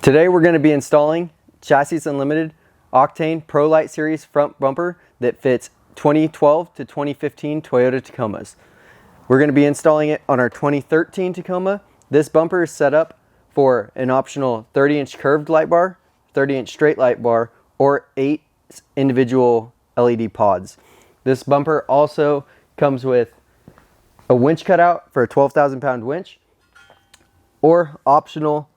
Today we're going to be installing Chassis Unlimited Octane Prolite Series front bumper that fits 2012 to 2015 Toyota Tacomas. We're going to be installing it on our 2013 Tacoma. This bumper is set up for an optional 30-inch curved light bar, 30-inch straight light bar, or 8 individual LED pods. This bumper also comes with a winch cutout for a 12,000 pound winch, or optional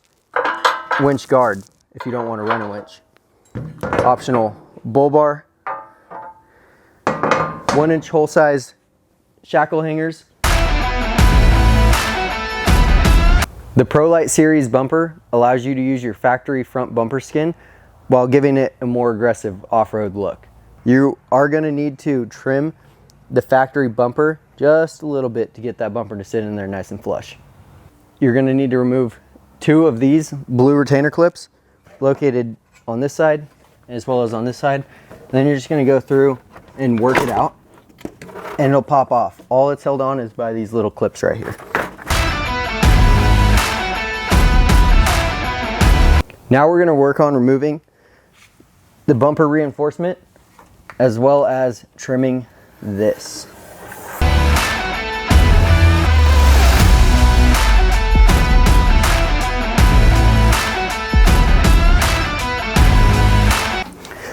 winch guard if you don't want to run a winch. Optional bull bar, 1-inch hole size shackle hangers. The Prolite series bumper allows you to use your factory front bumper skin while giving it a more aggressive off-road look. You are going to need to trim the factory bumper just a little bit to get that bumper to sit in there nice and flush. You're going to need to remove 2 of these blue retainer clips located on this side as well as on this side. Then you're just going to go through and work it out and it'll pop off. All it's held on is by these little clips right here. Now we're going to work on removing the bumper reinforcement as well as trimming this.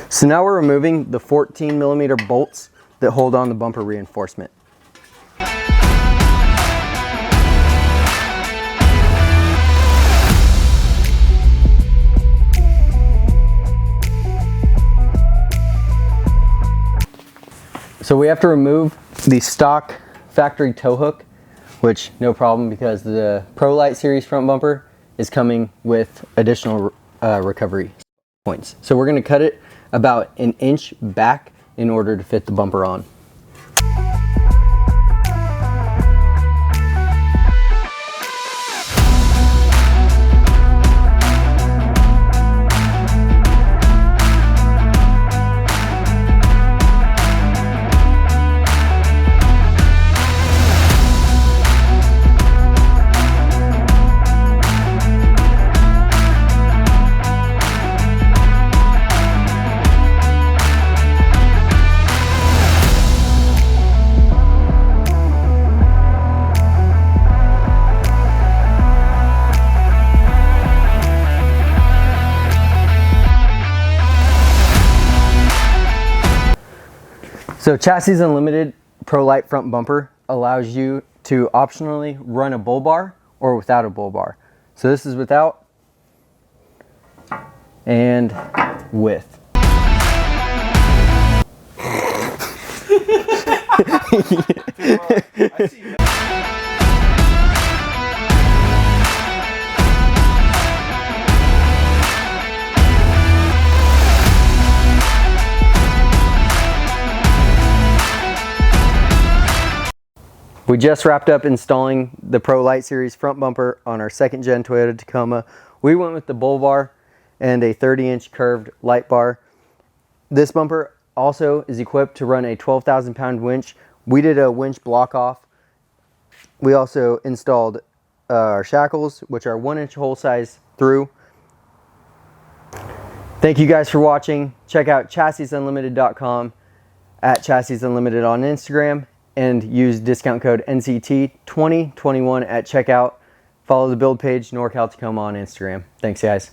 So now we're removing the 14mm bolts that hold on the bumper reinforcement. So we have to remove the stock factory tow hook, which no problem because the Prolite series front bumper is coming with additional recovery points. So we're going to cut it about 1 inch back in order to fit the bumper on. So Chassis Unlimited Prolite front bumper allows you to optionally run a bull bar or without a bull bar. So this is without and with. We just wrapped up installing the Prolite series front bumper on our 2nd gen Toyota Tacoma. We went with the bull bar and a 30-inch curved light bar. This bumper also is equipped to run a 12,000 pound winch. We did a winch block off. We also installed our shackles, which are 1-inch hole size through. Thank you guys for watching. Check out chassisunlimited.com, at Chassis Unlimited on Instagram, and use discount code NCT2021 at checkout. Follow the build page, NorCal Tacoma on Instagram. Thanks, guys.